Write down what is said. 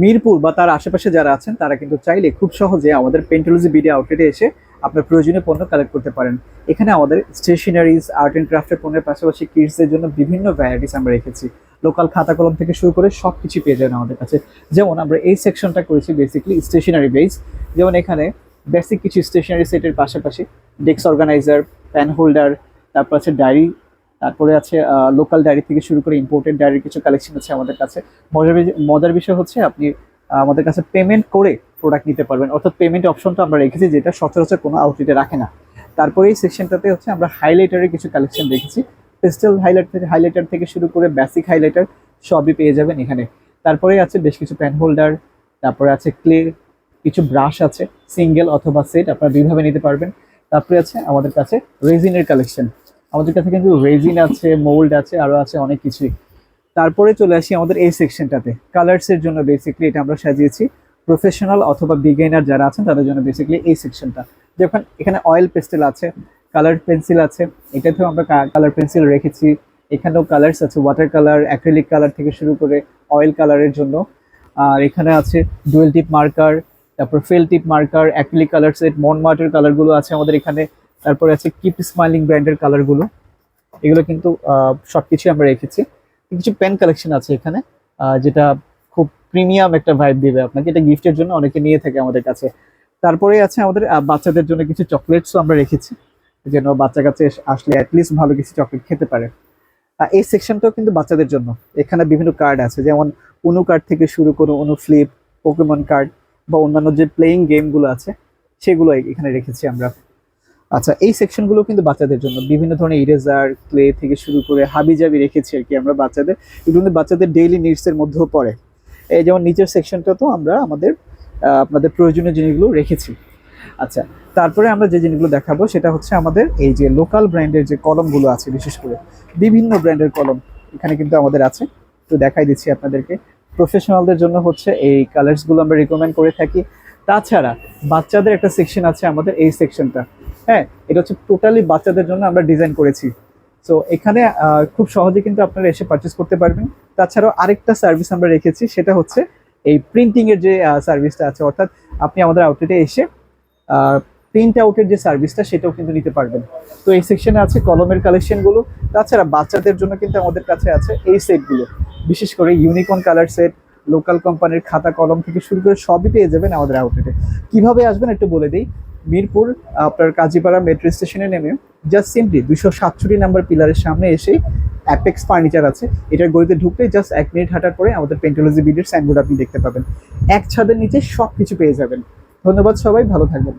মিরপুর বা তার আশেপাশে যারা আছেন তারা কিন্তু চাইলে খুব সহজে আমাদের পেন্টোলজি বিডি আউটলেটে এসে আপনার প্রয়োজনীয় পণ্য কালেক্ট করতে পারেন। এখানে আমাদের স্টেশনারিজ, আর্ট অ্যান্ড ক্রাফটের পণ্যের পাশাপাশি কিডসদের জন্য বিভিন্ন ভ্যারাইটিস আমরা রেখেছি। লোকাল খাতা কলম থেকে শুরু করে সব কিছু পেয়ে যাবেন আমাদের কাছে। যেমন আমরা এই সেকশনটা করেছি বেসিক্যালি স্টেশনারি বেস। যেমন এখানে বেসিক কিছু স্টেশনারি সেটের পাশাপাশি ডেস্ক অর্গানাইজার, পেন হোল্ডার, তারপর আছে ডায়েরি, তারপরে আছে লোকাল ডায়েরি থেকে শুরু করে ইম্পোর্টেড ডায়েরির কিছু কালেকশন আছে আমাদের কাছে। মজার বিষয় হচ্ছে আপনি আমাদের কাছে পেমেন্ট করে প্রোডাক্ট নিতে পারবেন, অর্থাৎ পেমেন্ট অপশনটা আমরা রেখেছি যেটা সচরাচর কোনো আউটলেটে রাখে না। তারপরে এই সেকশনটাতে হচ্ছে আমরা হাইলাইটারের কিছু কালেকশন রেখেছি। পেস্টেল হাইলাইটার থেকে শুরু করে বেসিক হাইলাইটার সবই পেয়ে যাবেন এখানে। তারপরে আছে বেশ কিছু পেন হোল্ডার, তারপরে আছে ক্লে, কিছু ব্রাশ আছে সিঙ্গেল অথবা সেট, আপনারা দুইভাবে নিতে পারবেন। তারপরে আছে আমাদের কাছে রেজিনের কালেকশন, আমাদের কাছে কিন্তু রেজিন আছে, মোল্ড আছে, আরও আছে অনেক কিছুই। তারপরে চলে আসি আমাদের এই সেকশনটাতে কালার্সের জন্য। বেসিক্যালি এটা আমরা সাজিয়েছি প্রফেশনাল অথবা বিগিনার যারা আছেন তাদের জন্য বেসিক্যালি এই সেকশনটা। যখন এখানে অয়েল পেস্টেল আছে, কালার পেন্সিল আছে, এটাতেও আমরা কালার পেন্সিল রেখেছি। এখানেও কালার্স আছে, ওয়াটার কালার, অ্যাক্রিলিক কালার থেকে শুরু করে অয়েল কালারের জন্য। আর এখানে আছে ডুয়েল টিপ মার্কার, তারপর ফেল টিপ মার্কার, অ্যাক্রিলিক কালার সেট, মনমার্টের কালারগুলো আছে আমাদের এখানে। তারপরে আছে কিপ স্মাইলিং ব্র্যান্ডের কালারগুলো, এগুলো কিন্তু সব কিছুই আমরা রেখেছি। কিছু পেন কালেকশন আছে এখানে, যেটা খুব প্রিমিয়াম একটা ভাইব দিবে আপনাকে, এটা গিফটের জন্য অনেকে নিয়ে থাকে আমাদের কাছে। তারপরে আছে আমাদের বাচ্চাদের জন্য কিছু চকলেটসও আমরা রেখেছি, যেন বাচ্চা কাছে আসলে অ্যাটলিস্ট ভালো কিছু চকলেট খেতে পারে। এই সেকশনটাও কিন্তু বাচ্চাদের জন্য। এখানে বিভিন্ন কার্ড আছে, যেমন উনু কার্ড থেকে শুরু করে উনু ফ্লিপ, পোকেমন কার্ড বা অন্যান্য যে প্লেয়িং গেমগুলো আছে সেগুলো এখানে রেখেছি আমরা। আচ্ছা, এই সেকশনগুলো কিন্তু বাচ্চাদের জন্য বিভিন্ন ধরনের ইরেজার, ক্লে থেকে শুরু করে হাবিজাবি রেখেছি আর কি আমরা বাচ্চাদের। এগুলো কিন্তু বাচ্চাদের ডেইলি নিডসের মধ্যেও পড়ে। এই যেমন নিচের সেকশনটা তো আমরা আমাদের আপনাদের প্রয়োজনীয় জিনিসগুলো রেখেছি। আচ্ছা, তারপরে আমরা যে জিনিসগুলো দেখাবো সেটা হচ্ছে আমাদের এই যে লোকাল ব্র্যান্ডের যে কলমগুলো আছে, বিশেষ করে বিভিন্ন ব্র্যান্ডের কলম এখানে কিন্তু আমাদের আছে। তো দেখাই দিচ্ছি আপনাদেরকে। প্রফেশনালদের জন্য হচ্ছে এই কালার্সগুলো আমরা রিকমেন্ড করে থাকি। তাছাড়া বাচ্চাদের একটা সেকশন আছে আমাদের, এই সেকশনটা, হ্যাঁ, এটা হচ্ছে টোটালি বাচ্চাদের জন্য আমরা ডিজাইন করেছি। সো এখানে খুব সহজে কিন্তু আপনারা এসে পারচেস করতে পারবেন। তাছাড়াও আরেকটা সার্ভিস আমরা রেখেছি, সেটা হচ্ছে এই প্রিন্টিংয়ের যে সার্ভিসটা আছে, অর্থাৎ আপনি আমাদের আউটলেটে এসে প্রিন্ট আউটের যে সার্ভিসটা সেটাও কিন্তু নিতে পারবেন। তো এই সেকশনে আছে কলমের কালেকশনগুলো। তাছাড়া বাচ্চাদের জন্য কিন্তু আমাদের কাছে আছে এই সেটগুলো, বিশেষ করে ইউনিকর্ন কালার সেট, লোকাল কোম্পানির খাতা কলম থেকে শুরু করে সবই পেয়ে যাবেন আমাদের আউটলেটে। কিভাবে আসবেন একটু বলে দিই। মিরপুর আপনার কাজীপাড়া মেট্রো স্টেশনে নেমে জাস্ট সিম্পলি 267 নাম্বার পিলারের সামনে এসেই অ্যাপেক্স ফার্নিচার আছে, এটার গলিতে ঢুকলেই জাস্ট 1 মিনিট হাঁটার পরে আমাদের পেন্টোলজি বিডির সাইনবোর্ড আপনি দেখতে পাবেন। এক ছাদের নিচে সব কিছু পেয়ে যাবেন। ধন্যবাদ, সবাই ভালো থাকবেন।